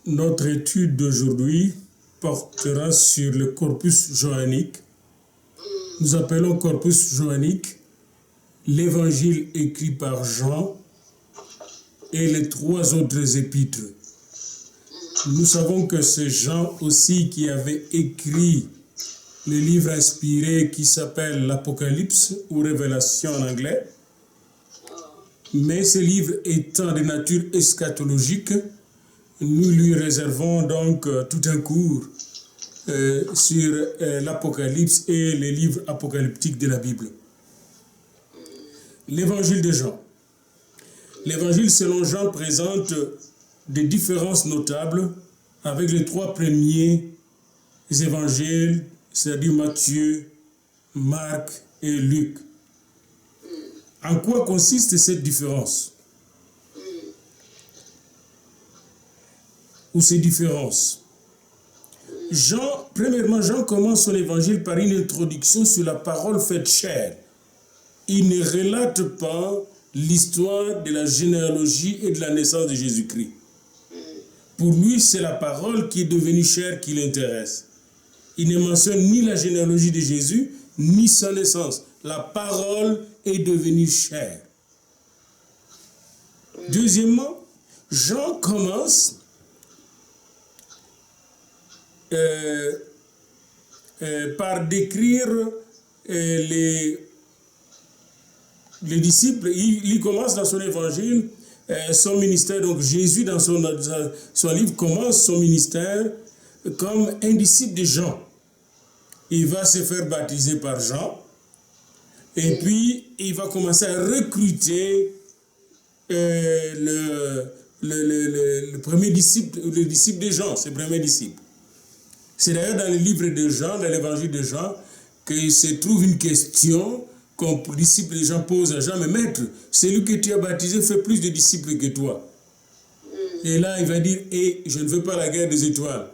Notre étude d'aujourd'hui portera sur le corpus johannique. Nous appelons corpus johannique l'évangile écrit par Jean et les 3 autres épîtres. Nous savons que c'est Jean aussi qui avait écrit le livre inspiré qui s'appelle l'Apocalypse ou Révélation en anglais. Mais ce livre étant de nature eschatologique, nous lui réservons donc tout un cours sur l'Apocalypse et les livres apocalyptiques de la Bible. L'évangile de Jean. L'évangile selon Jean présente des différences notables avec les 3 premiers évangiles, c'est-à-dire Matthieu, Marc et Luc. En quoi consiste cette différence? Ou ces différences? Premièrement, Jean commence son évangile par une introduction sur la parole faite chair. Il ne relate pas l'histoire de la généalogie et de la naissance de Jésus-Christ. Pour lui, c'est la parole qui est devenue chair qui l'intéresse. Il ne mentionne ni la généalogie de Jésus, ni sa naissance. La parole est devenue chair. Deuxièmement, Jean commence par décrire les disciples. Il commence dans son évangile son ministère. Donc Jésus, dans son livre, commence son ministère comme un disciple de Jean. Il va se faire baptiser par Jean. Et puis, il va commencer à recruter le premier disciple, le disciple de Jean, ses premiers disciples. C'est d'ailleurs dans le livre de Jean, dans l'évangile de Jean, qu'il se trouve une question qu'un disciple de Jean pose à Jean. Mais maître, celui que tu as baptisé fait plus de disciples que toi. Et là, il va dire, je ne veux pas la guerre des étoiles.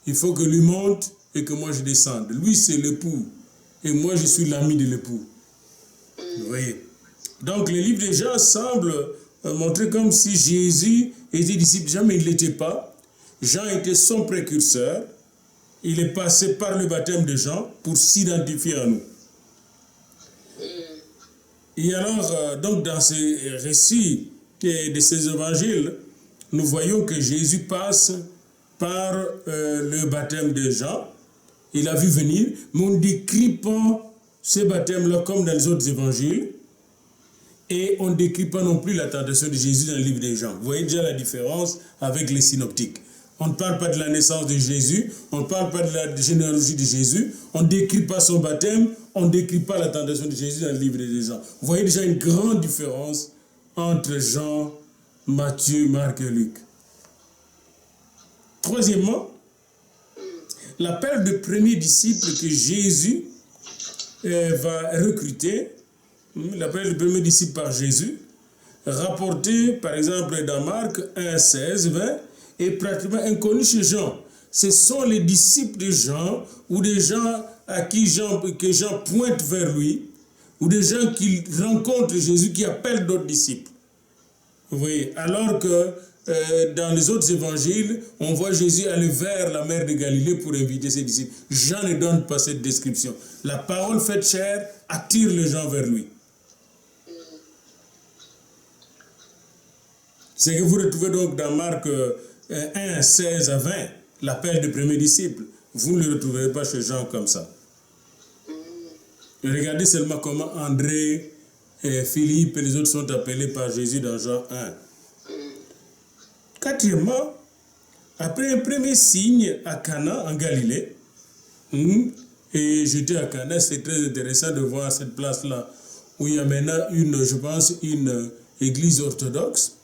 Il faut que lui monte et que moi je descende. Lui, c'est l'époux. Et moi, je suis l'ami de l'époux. Vous voyez? Donc, le livre de Jean semble montrer comme si Jésus était disciple de Jean, mais il ne l'était pas. Jean était son précurseur. Il est passé par le baptême de Jean pour s'identifier à nous. Et alors, donc, dans ces récits de ces évangiles, nous voyons que Jésus passe par le baptême de Jean. Il a vu venir, mais on ne décrit pas ce baptême-là comme dans les autres évangiles. Et on ne décrit pas non plus la tentation de Jésus dans le livre de Jean. Vous voyez déjà la différence avec les synoptiques. On ne parle pas de la naissance de Jésus, on ne parle pas de la généalogie de Jésus, on ne décrit pas son baptême, on ne décrit pas la tentation de Jésus dans le livre de Jean. Vous voyez déjà une grande différence entre Jean, Matthieu, Marc et Luc. Troisièmement, l'appel de premier disciple que Jésus va recruter, l'appel de premier disciple par Jésus, rapporté par exemple dans Marc 1, 16, 20, est pratiquement inconnu chez Jean. Ce sont les disciples de Jean ou des gens à qui que Jean pointe vers lui ou des gens qui rencontrent Jésus qui appellent d'autres disciples. Vous voyez, alors que dans les autres évangiles, on voit Jésus aller vers la mer de Galilée pour inviter ses disciples. Jean ne donne pas cette description. La parole faite chair attire les gens vers lui. C'est que vous retrouvez donc dans Marc 1, 16 à 20, l'appel de premier disciple. Vous ne le retrouverez pas chez Jean comme ça. Regardez seulement comment André, Philippe et les autres sont appelés par Jésus dans Jean 1. Quatrièmement, après un premier signe à Cana en Galilée, et j'étais à Cana, c'est très intéressant de voir cette place-là, où il y a maintenant une église orthodoxe,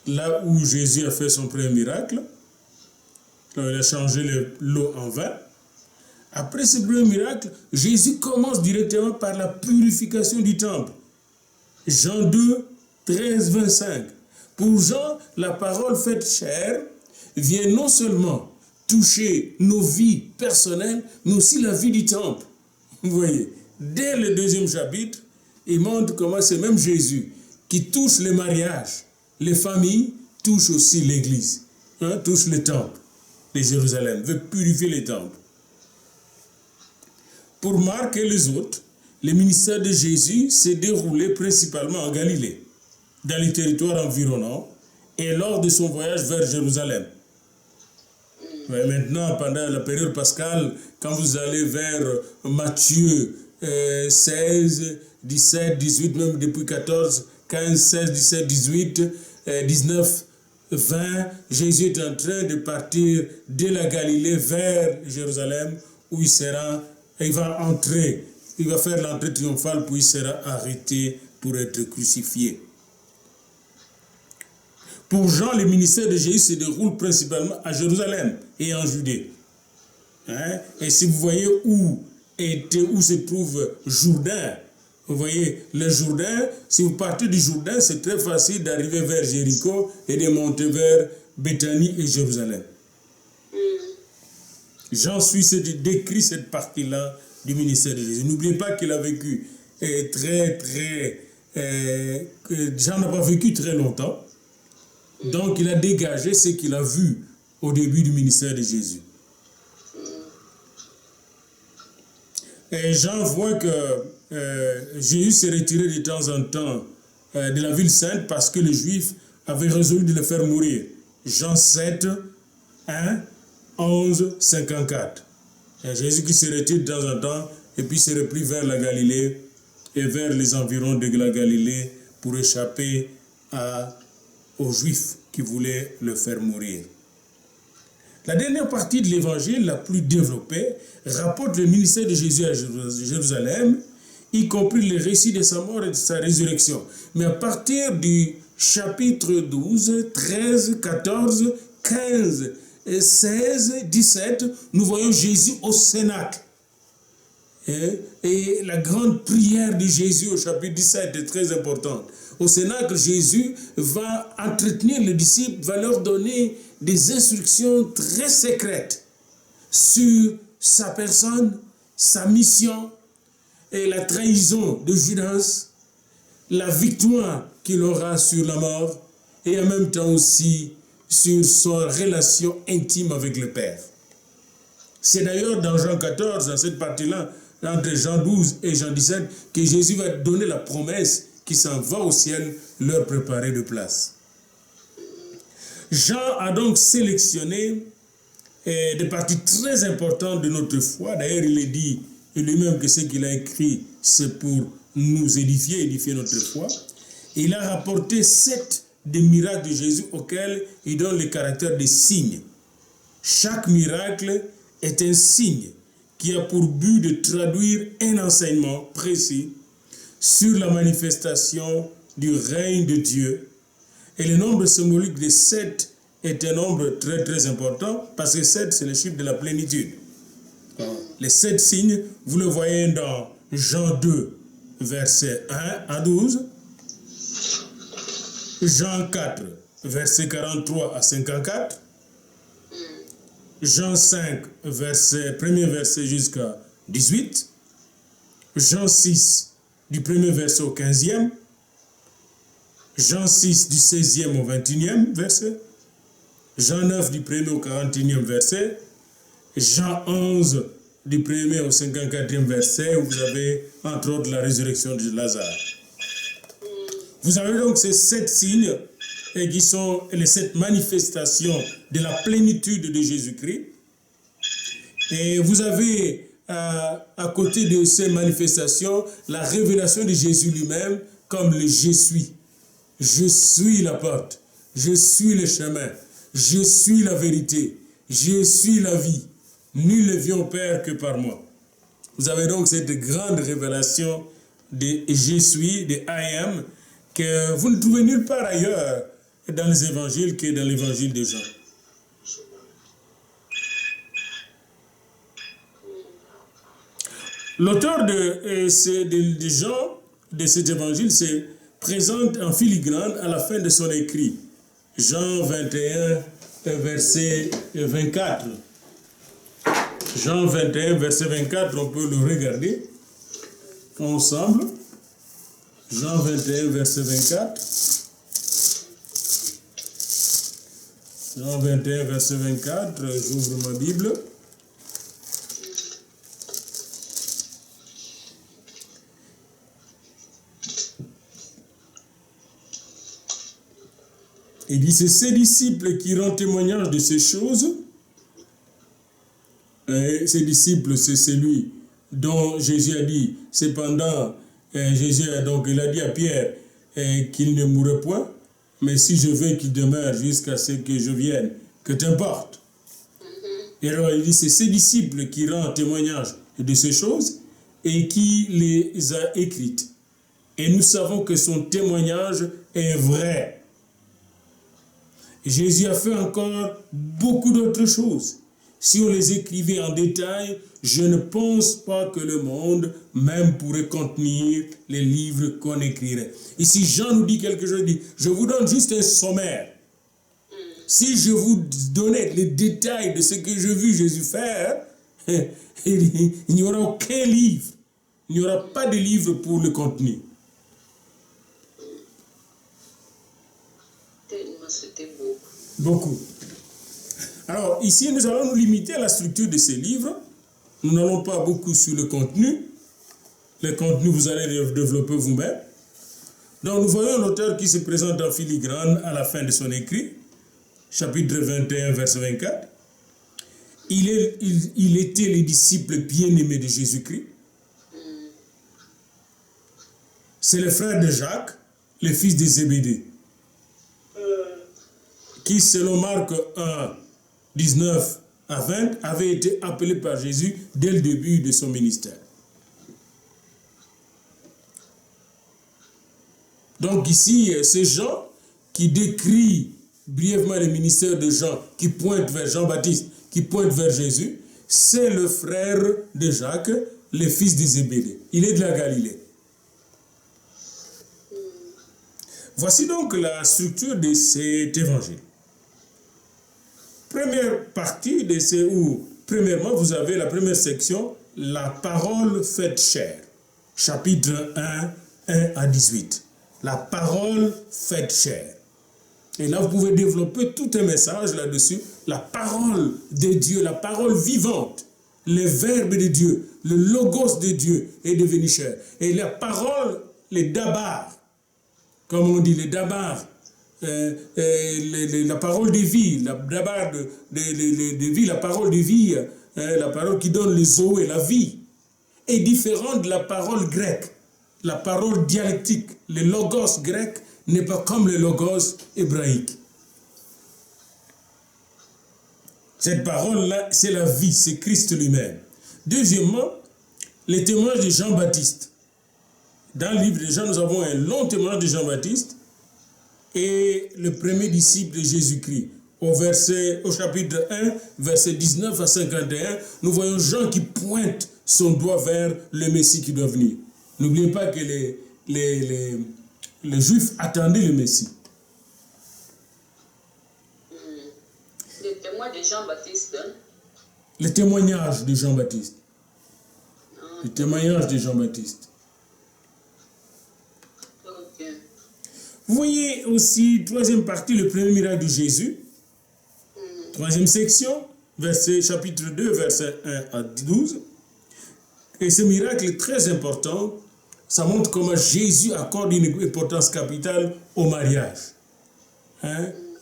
là où Jésus a fait son premier miracle. Il a changé l'eau en vin. Après ce premier miracle, Jésus commence directement par la purification du temple. Jean 2, 13, 25. Pour Jean, la parole faite chair vient non seulement toucher nos vies personnelles, mais aussi la vie du temple. Vous voyez, dès le 2e chapitre, il montre comment c'est même Jésus qui touche les mariages. Les familles touchent aussi l'Église. touche le temple de Jérusalem, veut purifier les temples. Pour Marc et les autres, le ministère de Jésus s'est déroulé principalement en Galilée, dans les territoires environnants, et lors de son voyage vers Jérusalem. Mais maintenant, pendant la période pascale, quand vous allez vers Matthieu 16, 17, 18, même depuis 14, 15, 16, 17, 18, 19, 20, Jésus est en train de partir de la Galilée vers Jérusalem, où il va entrer, il va faire l'entrée triomphale, puis il sera arrêté pour être crucifié. Pour Jean, le ministère de Jésus se déroule principalement à Jérusalem et en Judée. Et si vous voyez où se trouve Jourdain, vous voyez le Jourdain, si vous partez du Jourdain, c'est très facile d'arriver vers Jéricho et de monter vers Béthanie et Jérusalem. Jean décrit cette partie-là du ministère de Jésus. N'oubliez pas qu'il a vécu Jean n'a pas vécu très longtemps. Donc, il a dégagé ce qu'il a vu au début du ministère de Jésus. Et Jean voit que Jésus s'est retiré de temps en temps de la ville sainte parce que les Juifs avaient résolu de le faire mourir. Jean 7, 1, 11, 54. Et Jésus qui se retire de temps en temps et puis se replie vers la Galilée et vers les environs de la Galilée pour échapper aux Juifs qui voulaient le faire mourir. La dernière partie de l'évangile, la plus développée, rapporte le ministère de Jésus à Jérusalem, y compris le récit de sa mort et de sa résurrection. Mais à partir du chapitre 12, 13, 14, 15, 16, 17, nous voyons Jésus au Cénacle. Et la grande prière de Jésus au chapitre 17 est très importante. Au Cénacle, Jésus va entretenir les disciples, va leur donner des instructions très secrètes sur sa personne, sa mission et la trahison de Judas, la victoire qu'il aura sur la mort et en même temps aussi sur sa relation intime avec le Père. C'est d'ailleurs dans Jean 14, dans cette partie-là, entre Jean 12 et Jean 17, que Jésus va donner la promesse qui s'en va au ciel leur préparer de place. Jean a donc sélectionné des parties très importantes de notre foi. D'ailleurs, il est dit lui-même que ce qu'il a écrit, c'est pour nous édifier notre foi. Il a rapporté 7 des miracles de Jésus auxquels il donne le caractère de signes. Chaque miracle est un signe qui a pour but de traduire un enseignement précis sur la manifestation du règne de Dieu. Et le nombre symbolique de 7 est un nombre très très important parce que 7 c'est le chiffre de la plénitude. Les 7 signes, vous le voyez dans Jean 2, versets 1 à 12, Jean 4, versets 43 à 54, Jean 5, premier verset jusqu'à 18, Jean 6, du premier verset au 15e, Jean 6 du 16e au 21e verset, Jean 9 du 1er au 41e verset, Jean 11 du 1er au 54e verset, où vous avez entre autres la résurrection de Lazare. Vous avez donc ces 7 signes qui sont les 7 manifestations de la plénitude de Jésus-Christ. Et vous avez à côté de ces manifestations, la révélation de Jésus lui-même comme le « Je suis ». Je suis la porte, je suis le chemin, je suis la vérité, je suis la vie. Nul ne vient au Père que par moi. Vous avez donc cette grande révélation de « Je suis », de « I am », que vous ne trouvez nulle part ailleurs dans les évangiles que dans l'évangile de Jean. L'auteur de Jean, de cet évangile, se présente en filigrane à la fin de son écrit. Jean 21, verset 24. Jean 21, verset 24, on peut le regarder ensemble. Jean 21, verset 24. Jean 21, verset 24, j'ouvre ma Bible. Il dit, c'est ses disciples qui rendent témoignage de ces choses. Et ses disciples, c'est celui dont Jésus a dit, cependant, Jésus donc, il a dit à Pierre qu'il ne mourrait point, mais si je veux qu'il demeure jusqu'à ce que je vienne, que t'importe. Et alors il dit, c'est ses disciples qui rendent témoignage de ces choses et qui les a écrites. Et nous savons que son témoignage est vrai. Jésus a fait encore beaucoup d'autres choses. Si on les écrivait en détail, je ne pense pas que le monde même pourrait contenir les livres qu'on écrirait. Ici, Jean nous dit quelque chose, il dit, je vous donne juste un sommaire. Si je vous donnais les détails de ce que j'ai vu Jésus faire, il n'y aura aucun livre. Il n'y aura pas de livre pour le contenir. C'était beau. Beaucoup. Alors, ici, nous allons nous limiter à la structure de ces livres. Nous n'allons pas beaucoup sur le contenu. Le contenu, vous allez le développer vous-même. Donc, nous voyons l'auteur qui se présente en filigrane à la fin de son écrit, chapitre 21, verset 24. Il était le disciple bien-aimé de Jésus-Christ. C'est le frère de Jacques, le fils de Zébédée, qui, selon Marc 1, 19 à 20, avait été appelé par Jésus dès le début de son ministère. Donc ici, c'est Jean qui décrit brièvement le ministère de Jean, qui pointe vers Jean-Baptiste, qui pointe vers Jésus. C'est le frère de Jacques, le fils de Zébédée. Il est de la Galilée. Voici donc la structure de cet évangile. Première partie de ce où, premièrement, vous avez la première section, la parole faite chair. Chapitre 1, 1 à 18. La parole faite chair. Et là, vous pouvez développer tout un message là-dessus. La parole de Dieu, la parole vivante, le verbe de Dieu, le logos de Dieu est devenu chair. Et la parole, les dabar, comme on dit, les dabar, la parole de vie, la dabar de vie, la parole de vie, la parole qui donne les eaux et la vie, est différente de la parole grecque. La parole dialectique, le logos grec n'est pas comme le logos hébraïque. Cette parole-là, c'est la vie, c'est Christ lui-même. Deuxièmement, les témoignages de Jean-Baptiste. Dans le livre de Jean, nous avons un long témoignage de Jean-Baptiste et le premier disciple de Jésus-Christ. Au chapitre 1, verset 19 à 51, nous voyons Jean qui pointe son doigt vers le Messie qui doit venir. N'oubliez pas que les Juifs attendaient le Messie. Le témoin de Jean-Baptiste. Le témoignage de Jean-Baptiste. Le témoignage de Jean-Baptiste. Ok. Vous voyez aussi, troisième partie, le premier miracle de Jésus. Troisième section, chapitre 2, verset 1 à 12. Et ce miracle est très important. Ça montre comment Jésus accorde une importance capitale au mariage.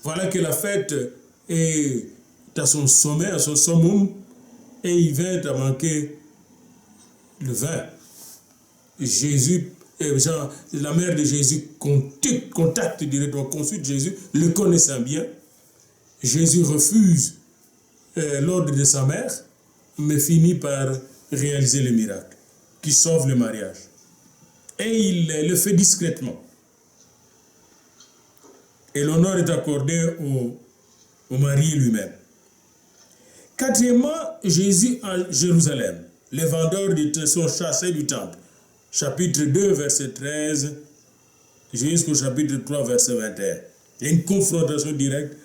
Voilà que la fête est à son sommet, à son summum, et il vient à manquer le vin. Jésus, la mère de Jésus contacte directement, consulte Jésus, le connaissant bien. Jésus refuse l'ordre de sa mère, mais finit par réaliser le miracle qui sauve le mariage. Et il le fait discrètement. Et l'honneur est accordé au marié lui-même. Quatrièmement, Jésus à Jérusalem. Les vendeurs sont chassés du temple. Chapitre 2, verset 13, jusqu'au chapitre 3, verset 21. Il y a une confrontation directe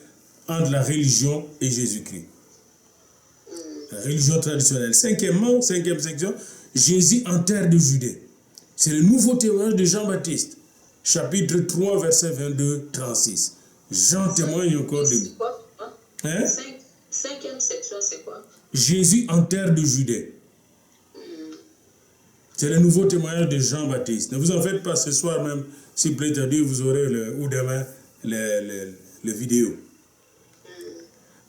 entre la religion et Jésus-Christ. La religion traditionnelle. Cinquième section, Jésus en terre de Judée. C'est le nouveau témoignage de Jean-Baptiste. Chapitre 3, verset 22-36. Jean témoigne encore de lui. Hein? Cinquième section, c'est quoi? Jésus en terre de Judée. C'est le nouveau témoignage de Jean-Baptiste. Ne vous en faites pas, ce soir même, s'il plaît à Dieu, vous aurez ou demain le vidéo.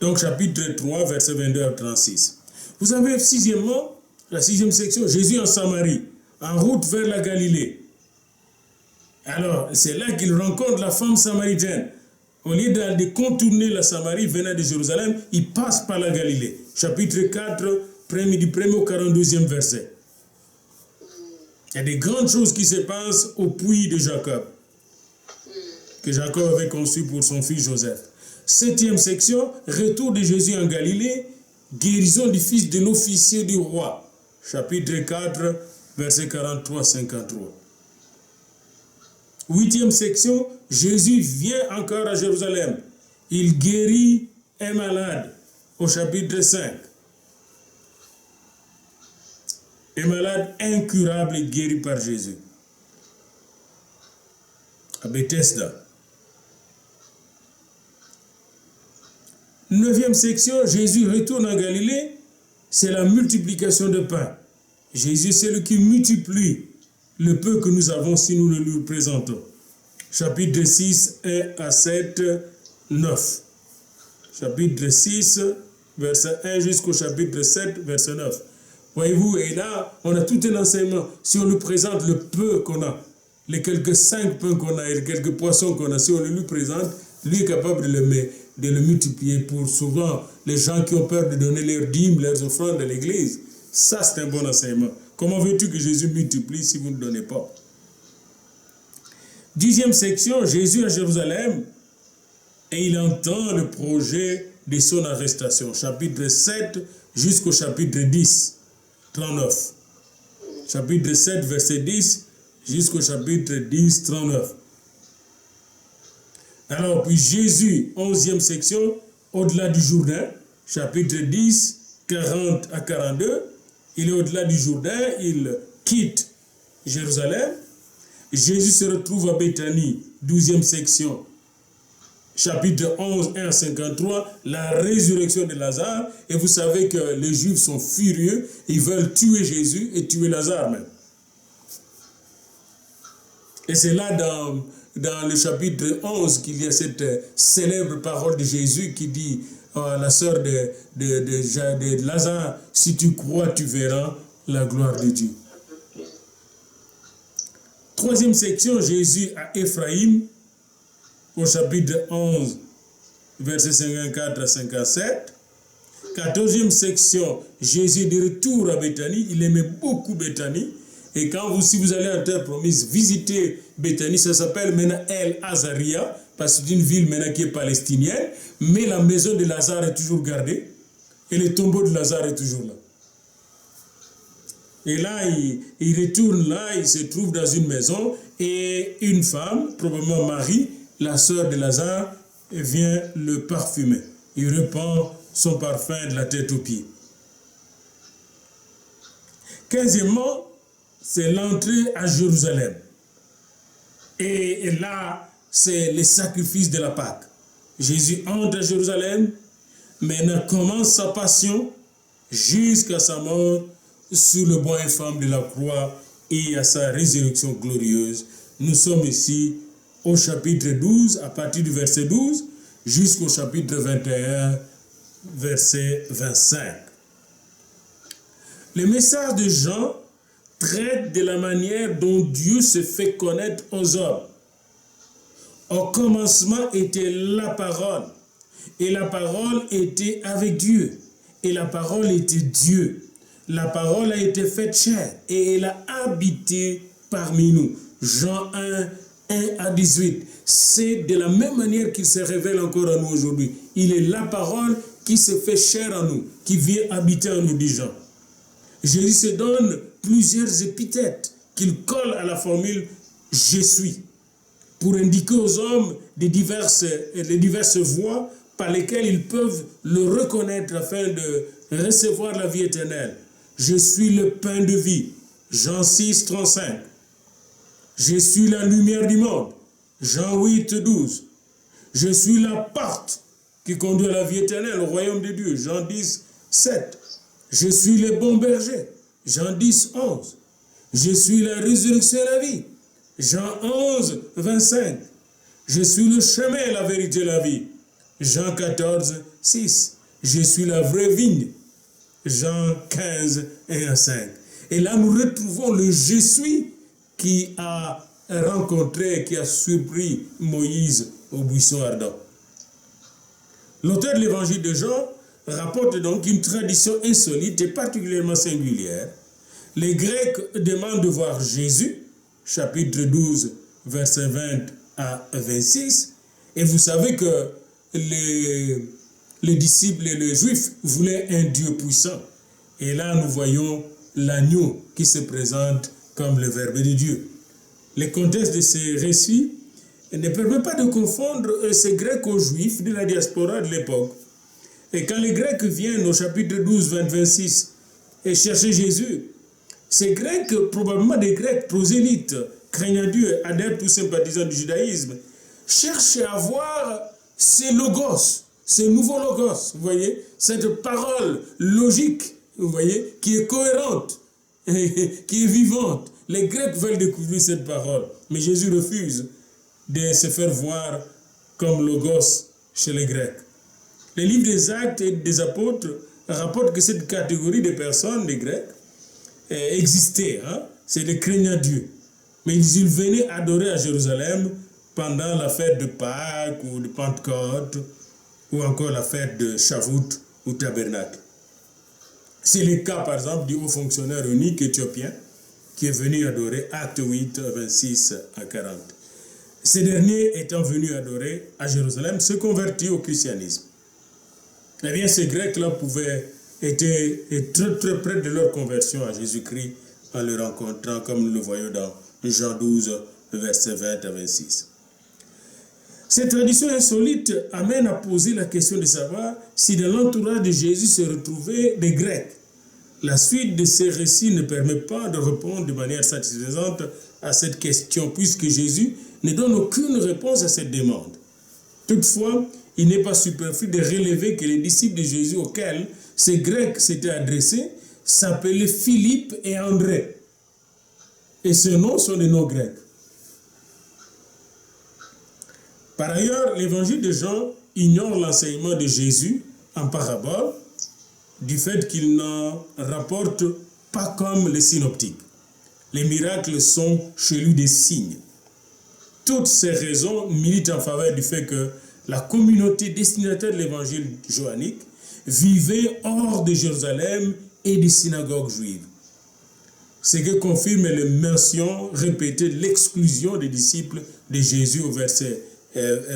Donc chapitre 3, verset 22 à 36. Vous avez sixièmement, la sixième section, Jésus en Samarie, en route vers la Galilée. Alors, c'est là qu'il rencontre la femme samaritaine. Au lieu de contourner la Samarie venant de Jérusalem, il passe par la Galilée. Chapitre 4, du 1er au 42e verset. Il y a des grandes choses qui se passent au puits de Jacob, que Jacob avait conçu pour son fils Joseph. Septième section, retour de Jésus en Galilée, guérison du fils de l'officier du roi. Chapitre 4, verset 43-53. Huitième section, Jésus vient encore à Jérusalem. Il guérit un malade au chapitre 5. Un malade incurable est guéri par Jésus. À Bethesda. Neuvième section, Jésus retourne en Galilée. C'est la multiplication de pain. Jésus, c'est celui qui multiplie le peu que nous avons si nous le lui présentons. Chapitre 6, 1 à 7, 9. Chapitre 6, verset 1 jusqu'au chapitre 7, verset 9. Voyez-vous, et là, on a tout un enseignement. Si on lui présente le peu qu'on a, les quelques 5 pains qu'on a et les quelques poissons qu'on a, si on le lui présente, lui est capable de le multiplier pour souvent les gens qui ont peur de donner leurs dîmes, leurs offrandes à l'église. Ça, c'est un bon enseignement. Comment veux-tu que Jésus multiplie si vous ne donnez pas? Dixième section, Jésus à Jérusalem, et il entend le projet de son arrestation. Chapitre 7 jusqu'au chapitre 10, 39. Chapitre 7, verset 10 jusqu'au chapitre 10, 39. Alors, puis Jésus, 11e section, au-delà du Jourdain, chapitre 10, 40 à 42, il est au-delà du Jourdain, il quitte Jérusalem. Jésus se retrouve à Béthanie, 12e section, chapitre 11, 1 à 53, la résurrection de Lazare. Et vous savez que les Juifs sont furieux, ils veulent tuer Jésus et tuer Lazare même. Et c'est là dans le chapitre 11 qu'il y a cette célèbre parole de Jésus qui dit à la sœur de Lazare, si tu crois, tu verras la gloire de Dieu. Troisième section, Jésus à Éphraïm, au chapitre 11, versets 54 à 57. 14e section, Jésus de retour à Béthanie. Il aimait beaucoup Béthanie. Et si vous allez en terre promise, visitez Béthanie, ça s'appelle maintenant El Azaria, parce que c'est une ville maintenant qui est palestinienne, mais la maison de Lazare est toujours gardée, et le tombeau de Lazare est toujours là. Et là, il retourne là, il se trouve dans une maison, et une femme, probablement Marie, la sœur de Lazare, vient le parfumer. Il répand son parfum de la tête aux pieds. 15e, c'est l'entrée à Jérusalem. Et là, c'est le sacrifice de la Pâque. Jésus entre à Jérusalem, maintenant commence sa passion jusqu'à sa mort sur le bois infâme de la croix et à sa résurrection glorieuse. Nous sommes ici au chapitre 12, à partir du verset 12, jusqu'au chapitre 21, verset 25. Le message de Jean traite de la manière dont Dieu se fait connaître aux hommes. Au commencement était la parole, et la parole était avec Dieu, et la parole était Dieu. La parole a été faite chair, et elle a habité parmi nous. Jean 1, 1 à 18. C'est de la même manière qu'il se révèle encore à nous aujourd'hui. Il est la parole qui se fait chair en nous, qui vient habiter en nous, dit Jean. Jésus se donne plusieurs épithètes qu'il colle à la formule « Je suis » pour indiquer aux hommes les diverses voies par lesquelles ils peuvent le reconnaître afin de recevoir la vie éternelle. Je suis le pain de vie. Jean 6, 35. Je suis la lumière du monde. Jean 8, 12. Je suis la porte. qui conduit à la vie éternelle, au royaume de Dieu. Jean 10, 7. Je suis le bon berger. Jean 10, 11. Je suis la résurrection et la vie. Jean 11, 25. Je suis le chemin, la vérité et la vie. Jean 14, 6. Je suis la vraie vigne. Jean 15, 1 à 5. Et là, nous retrouvons le je suis qui a rencontré, qui a surpris Moïse au buisson ardent. L'auteur de l'évangile de Jean rapporte donc une tradition insolite et particulièrement singulière. Les Grecs demandent de voir Jésus, chapitre 12, versets 20 à 26. Et vous savez que les disciples et les Juifs voulaient un Dieu puissant. Et là, nous voyons l'agneau qui se présente comme le Verbe de Dieu. Le contexte de ces récits ne permet pas de confondre ces Grecs aux Juifs de la diaspora de l'époque. Et quand les Grecs viennent au chapitre 12, 20, 26 et chercher Jésus, ces Grecs, probablement des Grecs prosélytes, craignant Dieu, adeptes ou sympathisants du judaïsme, cherchent à voir ces logos, ces nouveaux logos, vous voyez, cette parole logique, vous voyez, qui est cohérente, qui est vivante. Les Grecs veulent découvrir cette parole, mais Jésus refuse de se faire voir comme logos chez les Grecs. Les livres des Actes et des Apôtres rapportent que cette catégorie de personnes, des Grecs, existait. C'est les craignants Dieu. Mais ils venaient adorer à Jérusalem pendant la fête de Pâques ou de Pentecôte ou encore la fête de Shavuot ou Tabernacle. C'est le cas, par exemple, du haut fonctionnaire unique éthiopien qui est venu adorer, Acte 8, 26 à 40. Ces derniers étant venus adorer à Jérusalem, se convertit au christianisme. Eh bien, ces Grecs-là étaient très très près de leur conversion à Jésus-Christ en le rencontrant, comme nous le voyons dans Jean 12, versets 20 à 26. Cette tradition insolite amène à poser la question de savoir si dans l'entourage de Jésus se retrouvaient des Grecs. La suite de ces récits ne permet pas de répondre de manière satisfaisante à cette question, puisque Jésus ne donne aucune réponse à cette demande. Toutefois, il n'est pas superflu de relever que les disciples de Jésus auxquels ces Grecs s'étaient adressés s'appelaient Philippe et André. Et ces noms sont des noms grecs. Par ailleurs, l'évangile de Jean ignore l'enseignement de Jésus en parabole du fait qu'il n'en rapporte pas comme les synoptiques. Les miracles sont chez lui des signes. Toutes ces raisons militent en faveur du fait que la communauté destinataire de l'évangile johannique vivait hors de Jérusalem et des synagogues juives. Ce que confirme les mentions répétées de l'exclusion des disciples de Jésus au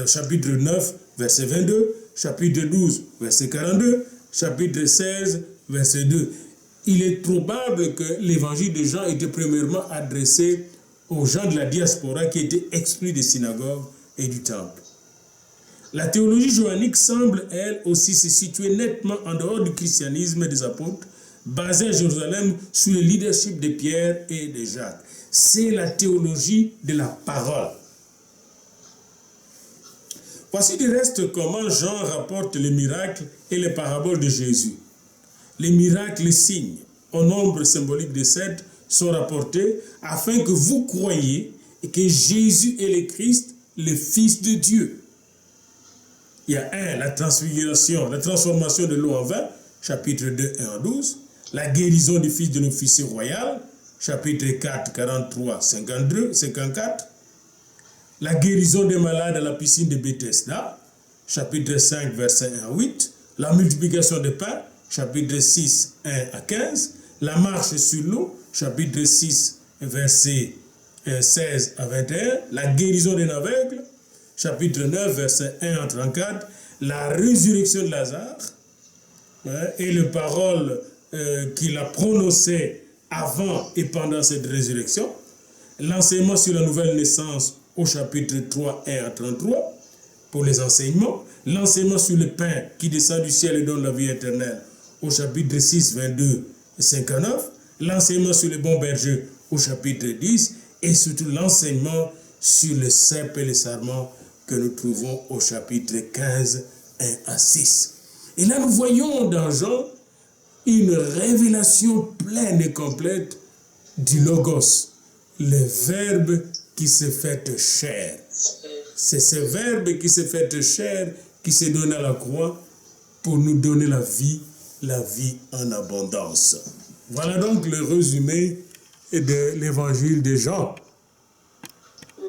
chapitre 9, verset 22, chapitre 12, verset 42, chapitre 16, verset 2. Il est probable que l'évangile de Jean était premièrement adressé aux gens de la diaspora qui étaient exclus des synagogues et du temple. La théologie johannique semble, elle aussi, se situer nettement en dehors du christianisme des apôtres, basée à Jérusalem sous le leadership de Pierre et de Jacques. C'est la théologie de la parole. Voici du reste comment Jean rapporte les miracles et les paraboles de Jésus. Les miracles, les signes, au nombre symbolique de 7, sont rapportés afin que vous croyiez que Jésus est le Christ, le Fils de Dieu. Il y a la transfiguration, la transformation de l'eau en vin, chapitre 2, 1 à 12. La guérison du fils de l'officier royal, chapitre 4, 43, 52, 54. La guérison des malades à la piscine de Bethesda, chapitre 5, verset 1 à 8. La multiplication des pains, chapitre 6, 1 à 15. La marche sur l'eau, chapitre 6, verset 16 à 21. La guérison des aveugles, chapitre 9, verset 1 à 34. La résurrection de Lazare et les paroles qu'il a prononcées avant et pendant cette résurrection. L'enseignement sur la nouvelle naissance au chapitre 3, 1 à 33 pour les enseignements. L'enseignement sur le pain qui descend du ciel et donne la vie éternelle au chapitre 6, 22 et 59. L'enseignement sur le bon berger au chapitre 10 et surtout l'enseignement sur le cep et les sarments que nous trouvons au chapitre 15 1 à 6. Et là, nous voyons dans Jean une révélation pleine et complète du Logos, le Verbe qui se fait chair. C'est ce Verbe qui se fait chair, qui se donne à la croix pour nous donner la vie en abondance. Voilà donc le résumé de l'évangile de Jean.